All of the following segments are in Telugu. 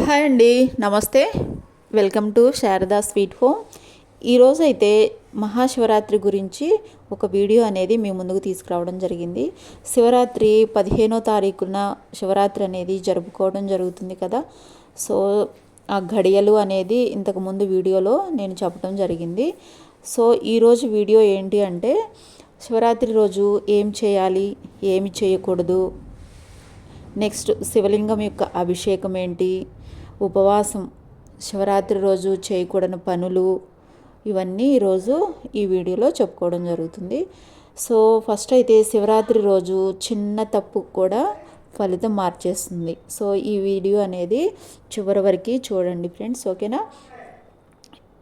హాయ్ అండి, నమస్తే. Welcome to Sharada sweet home. ఈరోజు అయితే మహాశివరాత్రి గురించి ఒక వీడియో అనేది మీ ముందుకు తీసుకురావడం జరిగింది. శివరాత్రి 15వ తారీఖున శివరాత్రి అనేది జరుపుకోవడం జరుగుతుంది కదా. సో ఆ ఘడియలు అనేది ఇంతకుముందు వీడియోలో నేను చెప్పడం జరిగింది. సో ఈరోజు వీడియో ఏంటి అంటే శివరాత్రి రోజు ఏం చేయాలి, ఏమి చేయకూడదు, నెక్స్ట్ శివలింగం యొక్క అభిషేకం ఏంటి, ఉపవాసం, శివరాత్రి రోజు చేయకూడని పనులు, ఇవన్నీ ఈరోజు ఈ వీడియోలో చెప్పుకోవడం జరుగుతుంది. సో ఫస్ట్ అయితే శివరాత్రి రోజు చిన్న తప్పు కూడా ఫలితం మార్చేస్తుంది. సో ఈ వీడియో అనేది చివరి వరకు చూడండి ఫ్రెండ్స్, ఓకేనా.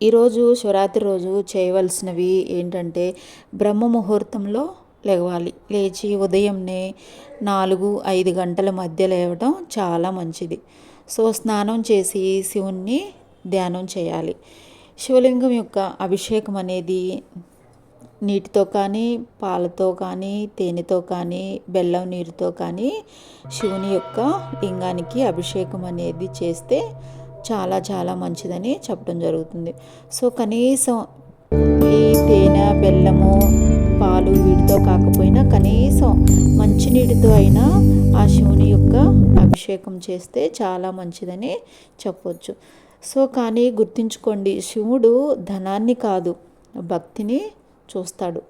ఈరోజు శివరాత్రి రోజు చేయవలసినవి ఏంటంటే బ్రహ్మ ముహూర్తంలో లేవాలి. లేచి ఉదయంనే 4-5 గంటల మధ్య లేవడం చాలా మంచిది. సో స్నానం చేసి శివుణ్ణి ధ్యానం చేయాలి. శివలింగం యొక్క అభిషేకం అనేది నీటితో కానీ, పాలతో కానీ, తేనెతో కానీ, బెల్లం నీరుతో కానీ శివుని యొక్క లింగానికి అభిషేకం అనేది చేస్తే చాలా చాలా మంచిదని చెప్పడం జరుగుతుంది. సో కనీసం ఈ తేనె, బెల్లము, పాలు వీటితో కాకపోయినా కనీసం మంచినీటితో అయినా ఆ శివుని యొక్క అభిషేకం చేస్తే చాలా మంచిదని చెప్పవచ్చు. సో కానీ గుర్తుంచుకోండి, శివుడు ధనాన్ని కాదు భక్తిని చూస్తాడు.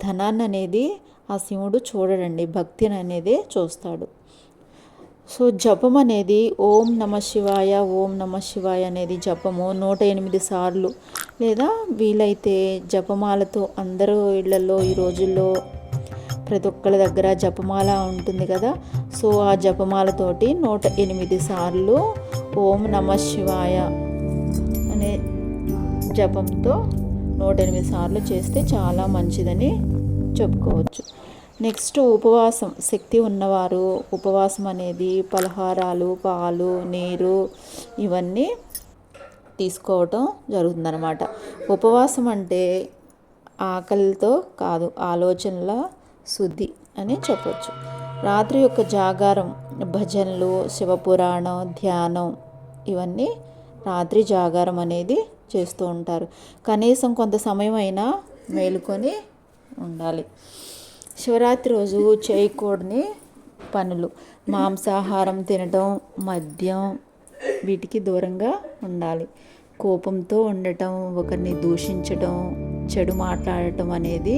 ధనాన్ని అనేది ఆ శివుడు చూడడండి, భక్తిని అనేది చూస్తాడు. సో జపం అనేది ఓం నమ శివాయ, ఓం నమ శివాయ అనేది జపము 108 సార్లు, లేదా వీలైతే జపమాలతో అందరూ ఇళ్లలో ఈ రోజుల్లో ప్రతి ఒక్కరి దగ్గర జపమాల ఉంటుంది కదా. సో ఆ జపమాలతోటి 108 సార్లు ఓం నమ శివాయ అనే జపంతో 108 సార్లు చేస్తే చాలా మంచిదని చెప్పుకోవచ్చు. నెక్స్ట్ ఉపవాసం, శక్తి ఉన్నవారు ఉపవాసం అనేది పలహారాలు, పాలు, నీరు ఇవన్నీ తీసుకోవటం జరుగుతుందన్నమాట. ఉపవాసం అంటే ఆకలితో కాదు, ఆలోచనల శుద్ధి అని చెప్పవచ్చు. రాత్రి యొక్క జాగారం, భజనలు, శివపురాణం, ధ్యానం ఇవన్నీ రాత్రి జాగారం అనేది చేస్తూ ఉంటారు. కనీసం కొంత సమయం అయినా మేలుకొని ఉండాలి. శివరాత్రి రోజు చేయకూడని పనులు, మాంసాహారం తినడం, మద్యం వీటికి దూరంగా ఉండాలి. కోపంతో ఉండటం, ఒకరిని దూషించడం, చెడు మాట్లాడటం అనేది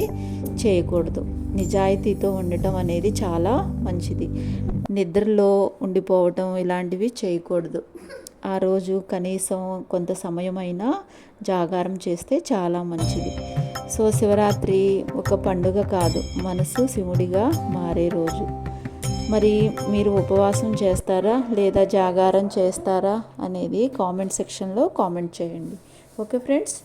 చేయకూడదు. నిజాయితీతో ఉండటం అనేది చాలా మంచిది. నిద్రలో ఉండిపోవటం ఇలాంటివి చేయకూడదు. ఆ రోజు కనీసం కొంత సమయమైనా జాగారం చేస్తే చాలా మంచిది. సో శివరాత్రి ఒక పండుగ కాదు, మనసు శివుడిగా మారే రోజు. మరి మీరు ఉపవాసం చేస్తారా లేదా జాగారం చేస్తారా అనేది కామెంట్ సెక్షన్లో కామెంట్ చేయండి. Okay friends.